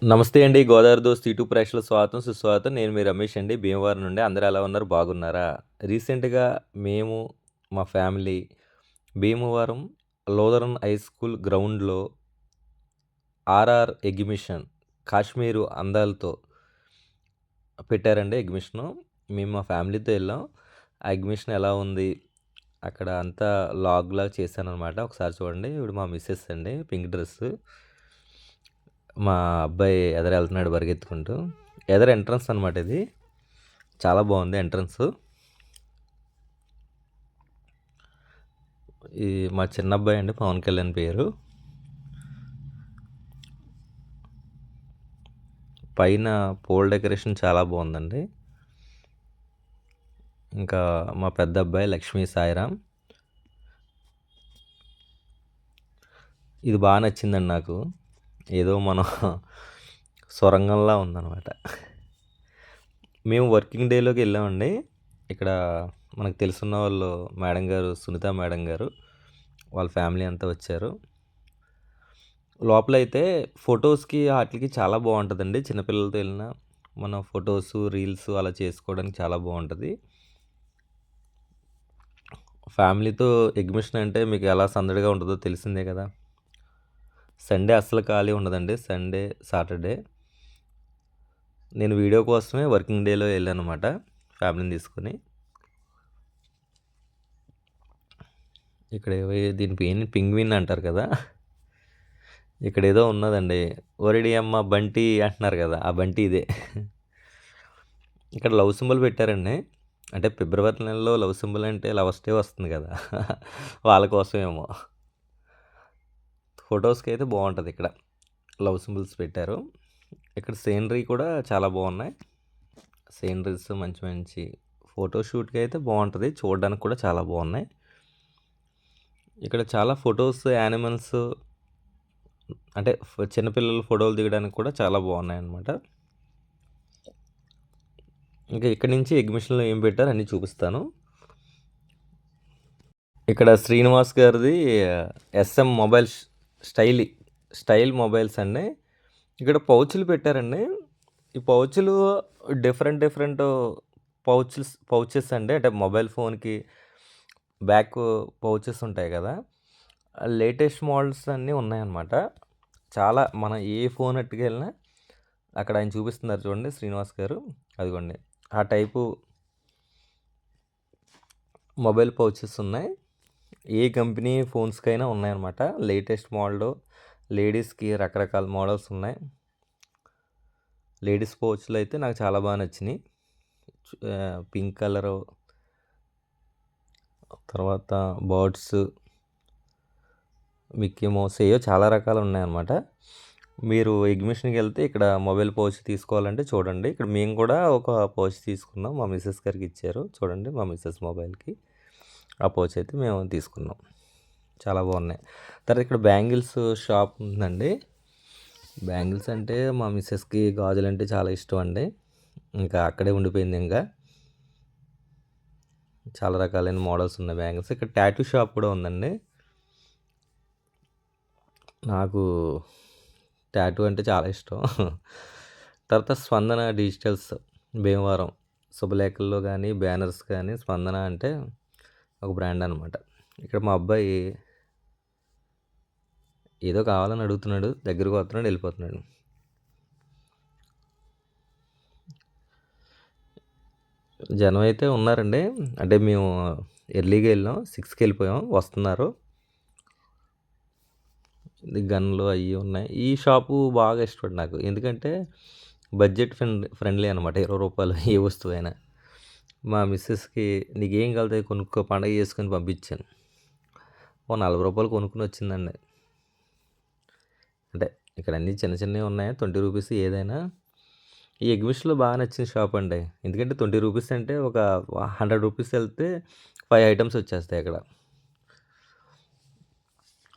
నమస్తే అండి. 'గోదావరి దోస్త్' యూట్యూబ్ ప్రేక్షకులకు స్వాగతం, సుస్వాగతం. నేను మీ రమేష్ అండి. భీమవరం నుండి. అందరూ ఎలా ఉన్నారు? బాగున్నారా? రీసెంట్‌గా మేము, మా family Bhimavaram Lutheran high school గ్రౌండ్‌లో ఆర్ఆర్ ఎగ్జిబిషన్ కాశ్మీరు అందాలతో పెట్టారండి ఎగ్జిబిషను. మేము మా ఫ్యామిలీతో ఎళ్ళాం. ఆ ఎగ్జిబిషన్ ఎలా ఉంది? అక్కడ అంతా లాగ్‌లాగా చేశాననమాట. ఒకసారి చూడండి. ఇప్పుడు మా మిసెస్ అండి పింక్ డ్రెస్సు. మా అబ్బాయి ఎదర ఎళ్తున్నాడు పరిగెత్తుకుంటూ. ఎదర ఎంట్రన్స్ అనమాట ఇది. చాలా బావుంది ఎంట్రన్సు. ఈ మా చిన్నబ్బాయి అండి పవన్ కళ్యాణ్ పేరు. పైన పూల డెకరేషన్ చాలా బావుందండి. ఇంకా మా పెద్దబ్బాయి లక్ష్మీ సాయిరామ్. ఇది బా నచ్చిందండి నాకు. ఏదో మనం సొరంగంలా ఉందనమాట. మేము వర్కింగ్ డేలోకి ఎళ్ళామండి. ఇక్కడ మనకు తెలిసున్న వాళ్ళు మేడం గారు, సునీత మేడం గారు, వాళ్ళ ఫ్యామిలీ అంతా వచ్చారు. లోపలైతే ఫోటోస్‌కి ఆటిలకి చాలా బావుంటదండి. చిన్న పిల్లలతో ఎళ్ళినా మనం ఫోటోసు, రీల్సు అలా చేసుకోవడానికి చాలా బావుంటది. ఫ్యామిలీతో ఎగ్జిబిషన్ అంటే మీకు ఎలా సందడిగా ఉంటదో తెలిసిందే కదా! సండే అస్సలు ఖాళీ ఉండదండి. Sunday, Saturday. నేను వీడియో కోసమే వర్కింగ్ డేలో ఎళ్ళాననమాట ఫ్యామిలీని తీసుకొని. ఇక్కడ దీని పేరు పింగ్విన్ అంటారు కదా! ఇక్కడేదో ఉన్నదండి. ఓరిడియమ్మ బంటి అంటున్నారు కదా! ఆ బంటి ఇదే. ఇక్కడ లవ్ సింబల్ పెట్టారండి. అంటే ఫిబ్రవరి నెలలో లవ్ సింబల్ అంటే లవర్స్ డే వస్తుంది కదా! వాళ్ళ కోసమేమో. ఫోటోస్‌కైతే బావుంటదిక్కడ. లవ్ సింబల్స్ పెట్టారు. ఇక్కడ సీనరీ కూడా చాలా బావున్నాయి. సీనరీస్ మంచి మంచి ఫోటో షూట్‌కైతే బావుంటది. చూడడానికి కూడా చాలా బావున్నాయి. ఇక్కడ చాలా ఫోటోస్, యానిమల్స్ అంటే చిన్న పిల్లలు ఫోటోలు దిగడానికి కూడా చాలా బావున్నాయన్నమాట. ఇంకా ఇక్కడి నుంచి ఎగ్జిబిషన్‌లో ఏం పెట్టారో అన్నీ చూపిస్తాను. ఇక్కడ శ్రీనివాస్ గారిది ఎస్ఎం మొబైల్స్ స్టైల్ మొబైల్స్ అండి. ఇక్కడ పౌచులు పెట్టారండి. ఈ పౌచులు డిఫరెంట్ పౌచెస్ అండి. అంటే మొబైల్ ఫోన్‌కి బ్యాక్ పౌచెస్ ఉంటాయి కదా! లేటెస్ట్ మోడల్స్ అన్నీ ఉన్నాయన్నమాట. చాలా మన ఏ ఫోన్ ఎట్టుకెళ్ళినా అక్కడ ఆయన చూపిస్తున్నారు చూడండి శ్రీనివాస్ గారు. అదిగోండి. ఆ టైపు మొబైల్ పౌచెస్ ఉన్నాయి. ఏ కంపెనీ ఫోన్స్‌కైనా ఉన్నాయన్నమాట. లేటెస్ట్ మోడలు లేడీస్‌కి రకరకాల మోడల్స్ ఉన్నాయి. లేడీస్ పౌచ్‌లో అయితే నాకు చాలా బాగా నచ్చినాయి. పింక్ కలరు, తర్వాత బర్డ్స్, మిక్కీ మౌస్ ఏయో చాలా రకాలు ఉన్నాయన్నమాట. మీరు ఎగ్జిబిషన్‌కెళ్తే ఇక్కడ మొబైల్ పౌచ్ తీసుకోవాలంటే చూడండి. ఇక్కడ మేము కూడా ఒక పౌచ్ తీసుకున్నాం. మా మిసెస్ గారికి ఇచ్చారు. చూడండి మా మిసెస్ మొబైల్‌కి. ఆ పౌచ్ అయితే మేము తీసుకున్నాం. చాలా బాగున్నాయి. తర్వాత ఇక్కడ బ్యాంగిల్స్ షాప్ ఉందండి. బ్యాంగిల్స్ అంటే మా మిసెస్‌కి గాజులంటే చాలా ఇష్టం అండి. ఇంకా అక్కడే ఉండిపోయింది ఇంకా. చాలా రకాలైన మోడల్స్ ఉన్నాయి బ్యాంగిల్స్. ఇక్కడ టాటూ షాప్ కూడా ఉందండి. నాకు టాటూ అంటే చాలా ఇష్టం. తర్వాత స్పందన డిజిటల్స్ భీమవరం శుభలేఖల్లో కానీ, బ్యానర్స్ కానీ స్పందన అంటే ఒక బ్రాండ్ అనమాట. ఇక్కడ మా అబ్బాయి ఏదో కావాలని అడుగుతున్నాడు. దగ్గరికి వస్తున్నాడు, వెళ్ళిపోతున్నాడు. జనం అయితే ఉన్నారండి. అంటే మేము ఎర్లీగా వెళ్ళాం. 6కి వెళ్ళిపోయాం. వస్తున్నారు. గన్‌లు అయ్యి ఉన్నాయి. ఈ షాపు బాగా ఇష్టపడ్డా నాకు. ఎందుకంటే బడ్జెట్ ఫ్రెండ్లీ అనమాట. రూ. 20 ఏ వస్తువైనా. మా మిసెస్‌కి "నీకేం కావాలితే కొనుక్కో పండగ చేసుకొని" పంపించాను. ఓ రూ. 40 కొనుక్కొని వచ్చిందండి. అంటే ఇక్కడ అన్నీ చిన్న చిన్నవి ఉన్నాయి. రూ. 20 ఏదైనా. ఈ ఎగ్జిబిషన్‌లో బాగా నచ్చిన షాప్ అండి. ఎందుకంటే రూ. 20 అంటే ఒక రూ. 100 ఎళ్తే 5 ఐటెమ్స్ వచ్చేస్తాయి అక్కడ.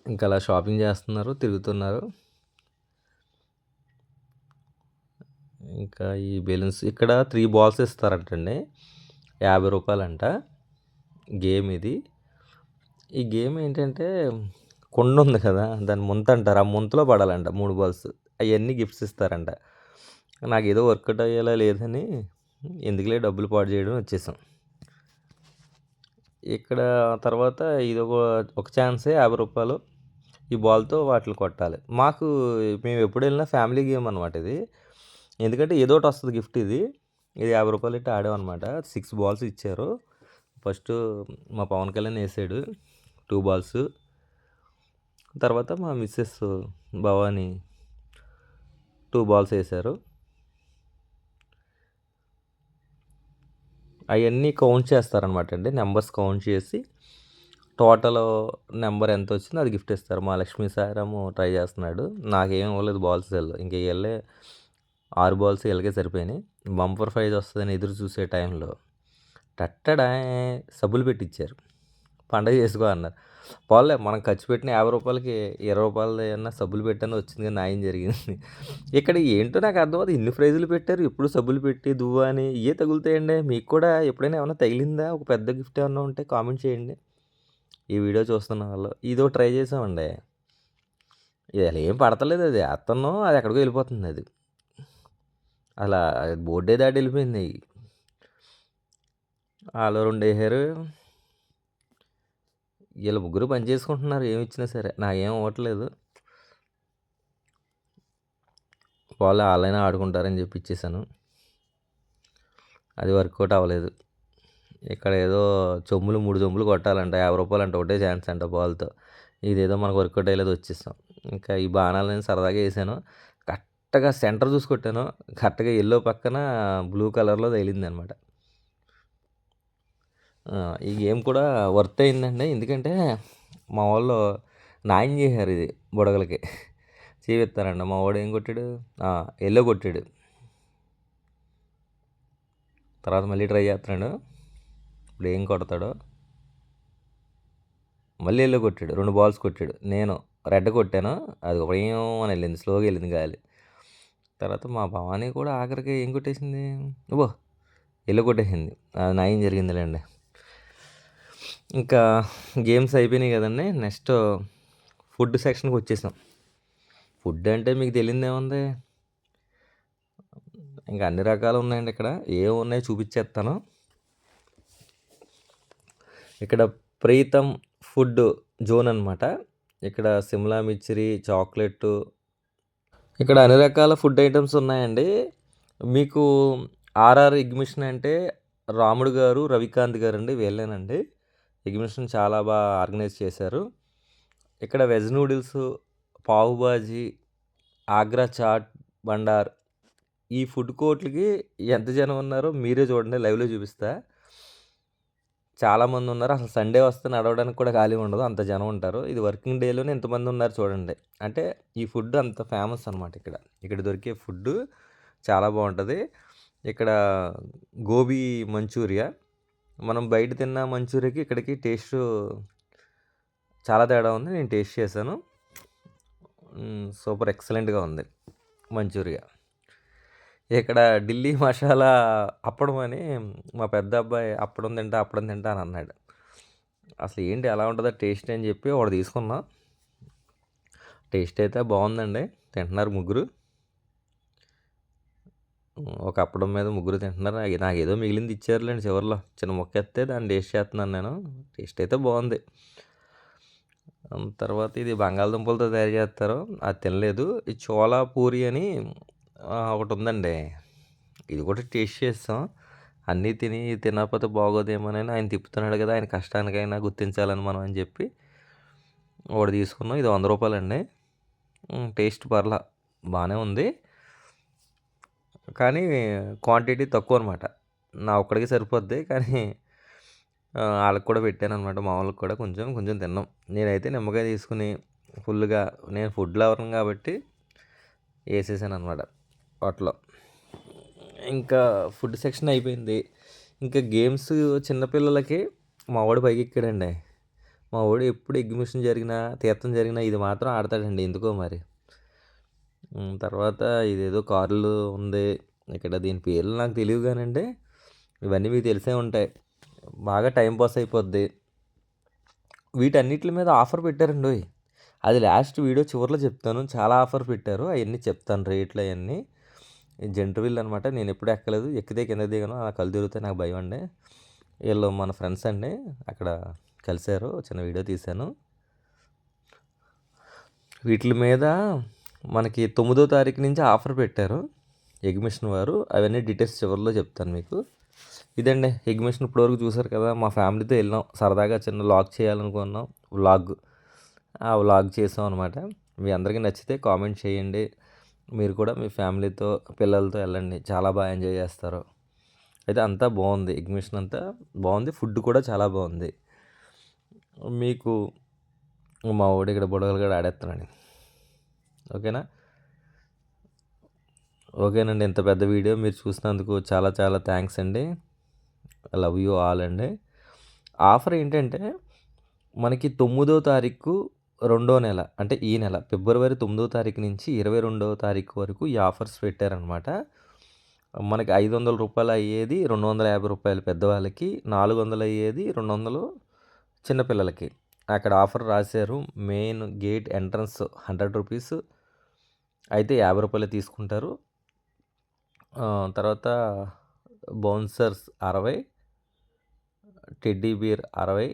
ఇంకా అలా షాపింగ్ చేస్తున్నారు, తిరుగుతున్నారు. ఇంకా ఈ బెలూన్స్ ఇక్కడ 3 బాల్స్ ఇస్తారంటండి. రూ. 50 గేమ్ ఇది. ఈ గేమ్ ఏంటంటే కుండ ఉంది కదా! దాన్ని ముంత అంటారు. ఆ ముంతలో పడాలంట 3 బాల్స్. అయన్నీ గిఫ్ట్స్ ఇస్తారంట. నాకేదో వర్కౌట్ అయ్యేలా లేదని ఎందుకులే డబ్బులు పాడు చేయడం వచ్చేసాం. ఇక్కడ తర్వాత ఒక ఛాన్సే రూ. 50 ఈ బాల్‌తో వాటిని కొట్టాలి. మేము ఎప్పుడు వెళ్ళినా ఫ్యామిలీ గేమ్ అనమాట ఇది. ఎందుకంటే ఏదో ఒకటి వస్తది గిఫ్ట్ ఇది. ఇది రూ. 50 పెట్టి ఆడామనమాట. 6 బాల్స్ ఇచ్చారు. ఫస్టు మా పవన్ కళ్యాణ్ ఏసాడు 2 బాల్స్. తర్వాత మా మిసెస్ భవాని 2 బాల్స్ ఏసారు. అయన్నీ కౌంట్ చేస్తారనమాట అండి. నంబర్స్ కౌంట్ చేసి టోటల్ నెంబర్ ఎంతొచ్చిందో అది గిఫ్ట్ ఇస్తారు. మా లక్ష్మీ సాయిరాము ట్రై చేస్తున్నాడు. నాకేం ఇవ్వలేదు బాల్స్ ఇంక ఈళ్ళే 6 బాల్స్ ఈళ్ళకే సరిపోయినాయి. బంపర్ ప్రైజ్ వస్తదని ఎదురు చూసే టైంలో టట్టడాయ్ సబ్బులు పెట్టిచ్చారు. పండగ చేసుకో అన్నారు. పోన్లే మనం ఖర్చు పెట్టిన రూ. 50కి రూ. 20 ఏమన్నా సబ్బులు పెట్టన్నా వచ్చింది కానీ న్యాయం జరిగింది. ఇక్కడ ఏంటో నాకు అర్థమవుతుంది. ఇన్ని ప్రైజులు పెట్టారు. ఎప్పుడు సబ్బులు పెట్టి దువ్వ అని ఇయే తగులుతాయండి. మీకు కూడా ఎప్పుడైనా ఏమన్నా తగిలిందా? ఒక పెద్ద గిఫ్ట్ ఏమన్నా ఉంటే కామెంట్ చేయండి. ఈ వీడియో చూస్తున్న వాళ్ళు. ఇదో ట్రై చేసామండి. ఇలా ఏం పడతలేదు అది. ఎత్తన్నాం అది ఎక్కడికో వెళ్ళిపోతుంది అది. అలా బోర్డే దాటి వెళ్ళిపోయింది. ఆళ్ళు 2 ఏసారు. వీళ్ళు ముగ్గురు పని చేసుకుంటున్నారు ఏమి ఇచ్చినా సరే. నాకేం అవ్వట్లేదు. వాళ్ళు ఆళ్ళైనా ఆడుకుంటారని చెప్పి ఇచ్చేసాను. అది వర్కౌట్ అవ్వలేదు. ఇక్కడ ఏదో 3 చెంబులు కొట్టాలంట. రూ. 50 అంట. ఒకటే ఛాన్స్ అంట బాల్‌తో. ఇదేదో మనకు వర్కౌట్ అయ్యేలేదు వచ్చేసాం. ఇంకా ఈ బాణాలని సరదాగా ఏసాను. కరెక్ట్‌గా సెంటర్ చూసి కొట్టాను. కరెక్ట్‌గా యెల్లో పక్కన బ్లూ కలర్‌లో తగిలిందనమాట. ఈ గేమ్ కూడా వర్త్ అయిందండి. ఎందుకంటే మా వోళ్ళు న్యాయం చేశారు ఇది బుడగలకి. చూపిస్తానండి. మా వాడు ఏం కొట్టాడు? యెల్లో కొట్టాడు. తర్వాత మళ్ళీ ట్రై చేస్తున్నాడు. ఇప్పుడు ఏం కొడతాడో. మళ్ళీ యెల్లో కొట్టాడు. 2 బాల్స్ కొట్టాడు. నేను రెడ్ కొట్టాను. అది ఉయ్ అని వెళ్ళింది. స్లోగా వెళ్ళింది గాలి. తర్వాత మా భవాని కూడా ఆఖరికి ఏం కొట్టేసింది? అబ్బో! యెల్లో కొట్టేసింది. అది న్యాయం జరిగిందిలేండి. ఇంకా గేమ్స్ అయిపోయినాయి కదండీ. నెక్స్ట్ ఫుడ్ సెక్షన్‌కి వచ్చేసాం. ఫుడ్ అంటే మీకు తెలియనిదేముంది? ఇంకా అన్ని రకాలు ఉన్నాయండి ఇక్కడ. ఏమున్నాయో చూపించేస్తాను. ఇక్కడ ప్రీతం ఫుడ్ జోన్ అనమాట. ఇక్కడ సిమ్లా మిర్చి, చాక్లెట్టు, ఇక్కడ అన్ని రకాల ఫుడ్ ఐటమ్స్ ఉన్నాయండి. మీకు ఆర్ఆర్ ఎగ్జిబిషన్ అంటే రాముడు గారు, రవికాంత్ గారండి వీళ్ళేనండి. ఎగ్జిబిషన్ చాలా బాగా ఆర్గనైజ్ చేశారు. ఇక్కడ వెజ్ నూడిల్స్, పావు బాజీ, ఆగ్రా చాట్ బండార్, ఈ ఫుడ్ కోర్ట్‌లకి ఎంత జనం ఉన్నారో మీరే చూడండి. లైవ్‌లో చూపిస్తా. చాలామంది ఉన్నారు. అసలు సండే వస్తే నడవడానికి కూడా ఖాళీ ఉండదు. అంత జనం ఉంటారు. ఇది వర్కింగ్ డేలోనే ఎంతమంది ఉన్నారు చూడండి. అంటే ఈ ఫుడ్ అంత ఫేమస్ అనమాట ఇక్కడ. ఇక్కడ దొరికే ఫుడ్డు చాలా బాగుంటుంది. ఇక్కడ గోబీ మంచూరియా, మనం బయట తిన్న మంచూరియాకి ఇక్కడికి టేస్టు చాలా తేడా ఉంది. నేను టేస్ట్ చేశాను. సూపర్ ఎక్సలెంట్‌గా ఉంది మంచూరియా. ఇక్కడ ఢిల్లీ మసాలా అప్పడం అని మా పెద్ద అబ్బాయి అప్పడం తింటా అని అన్నాడు. అసలు ఏంటి ఎలా ఉంటుందో టేస్ట్ అని చెప్పి ఒకటి తీసుకున్నా. టేస్ట్ అయితే బాగుందండి. తింటున్నారు ముగ్గురు. ఒక అప్పడం మీద ముగ్గురు తింటున్నారు. నాకేదో మిగిలింది ఇచ్చారులేండి చివరిలో. చిన్న ముక్క ఎత్తే దాన్ని టేస్ట్ చేస్తున్నాను నేను. టేస్ట్ అయితే బాగుంది. తర్వాత ఇది బంగాళదుంపలతో తయారు చేస్తారు. అది తినలేదు. ఈ చోలా పూరి అని ఒకటి ఉందండి. ఇది కూడా టేస్ట్ చేస్తాం. అన్నీ తినకపోతే బాగోదేమోనని ఆయన తిప్పుతున్నాడు కదా! ఆయన కష్టానికైనా గుర్తించాలని మనం అని చెప్పి ఒకటి తీసుకున్నాం. ఇది రూ. 100 అండి. టేస్ట్ పర్లా బాగానే ఉంది. కానీ క్వాంటిటీ తక్కువ అనమాట. నా ఒక్కడికి సరిపోద్ది. కానీ వాళ్ళకి కూడా పెట్టాననమాట. మా వాళ్ళకి కూడా కొంచెం కొంచెం తిన్నాం. నేనైతే నిమ్మకాయ తీసుకుని ఫుల్‌గా, నేను ఫుడ్ లవర్‌ని కాబట్టి వేసేసాను అనమాట వాటిలో. ఇంకా ఫుడ్ సెక్షన్ అయిపోయింది. ఇంకా గేమ్స్ చిన్నపిల్లలకి మా వాడు పైకెక్కాడండి. మా వాడు ఎప్పుడు ఎగ్జిబిషన్ జరిగినా, తీర్థం జరిగినా ఇది మాత్రం ఆడతాడండి ఎందుకో మరి. తర్వాత ఇదేదో కార్లు ఉంది. ఇక్కడ దీని పేర్లు నాకు తెలియవు కానండి. ఇవన్నీ మీకు తెలిసే ఉంటాయి. బాగా టైం పాస్ అయిపోద్ది. వీటన్నిటి మీద ఆఫర్ పెట్టారండోయ్. అది లాస్ట్ వీడియో చివరిలో చెప్తాను. చాలా ఆఫర్ పెట్టారు. అయన్నీ చెప్తాను రేట్లు అయన్నీ. జెంట్‌విల్ అనమాట. నేను ఎప్పుడు ఎక్కలేదు. ఎక్కితే కిందకి దిగాను. అలా కళ్ళు తిరుగుతాయి నాకు భయమండి. వీళ్ళు మన ఫ్రెండ్స్ అండి. అక్కడ కలిసారు. చిన్న వీడియో తీశాను. వీటిల మీద మనకి 9వ తారీఖు నుంచి ఆఫర్ పెట్టారు ఎగ్మిషన్ వారు. అవన్నీ డీటెయిల్స్ చివరిలో చెప్తాను మీకు. ఇదండి ఎగ్మిషన్ ఇప్పటివరకు చూసారు కదా. మా ఫ్యామిలీతో వెళ్ళాం. సరదాగా చిన్న వ్లాగ్ చేయాలనుకున్నాం. ఆ వ్లాగ్ చేసాం అనమాట. మీ అందరికీ నచ్చితే కామెంట్ చేయండి. మీరు కూడా మీ ఫ్యామిలీతో పిల్లలతో వెళ్ళండి. చాలా బాగా ఎంజాయ్ చేస్తారు. అయితే అంతా బాగుంది. ఎగ్మిషన్ అంతా బాగుంది. ఫుడ్ కూడా చాలా బాగుంది. మీకు మా వాడు ఇక్కడ బుడగలు కూడా ఆడేస్తున్నాడు. ఓకేనండి. ఇంత పెద్ద వీడియో మీరు చూసినందుకు చాలా చాలా థ్యాంక్స్ అండి. లవ్ యూ ఆల్ అండి. ఆఫర్ ఏంటంటే మనకి 9వ తారీఖు రెండో నెల అంటే ఈ నెల ఫిబ్రవరి 9వ తారీఖు నుంచి 22వ తారీఖు వరకు ఈ ఆఫర్స్ పెట్టారనమాట. మనకి రూ. 500 అయ్యేది రూ. 250 పెద్దవాళ్ళకి, 400 అయ్యేది 200 చిన్నపిల్లలకి. అక్కడ ఆఫర్ రాశారు. మెయిన్ గేట్ ఎంట్రన్స్ రూ. 100 అయితే రూ. 50 తీసుకుంటారు. తర్వాత bouncers 60, teddy bear 60,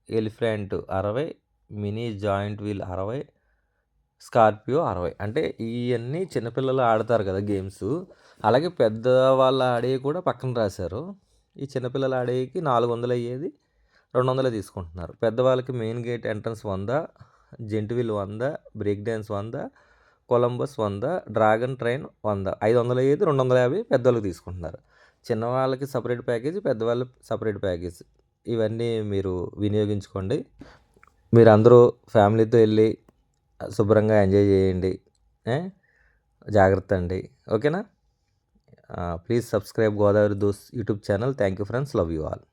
elephant 60, mini giant wheel 60, Scorpio 60. అంటే ఇవన్నీ చిన్నపిల్లలు ఆడతారు కదా గేమ్స్. అలాగే పెద్దవాళ్ళు ఆడేవి కూడా పక్కన రాశారు. ఈ చిన్నపిల్లలు ఆడేవి 400 అయ్యేది 200 తీసుకుంటున్నారు. పెద్దవాళ్ళకి main gate entrance 100, giant wheel 100, break dance 100, Columbus 100, dragon train 100. 500 అయ్యేది 250 పెద్దవాళ్ళకి తీసుకుంటున్నారు. చిన్నవాళ్ళకి సపరేట్ ప్యాకేజ్, పెద్దవాళ్ళకి సపరేట్ ప్యాకేజ్. ఇవన్నీ మీరు వినియోగించుకోండి. మీరందరూ ఫ్యామిలీతో వెళ్ళి శుభ్రంగా ఎంజాయ్ చేయండి. జాగ్రత్త అండి. ఓకేనా? Please subscribe Godavari those YouTube channel. Thank you friends. Love you all.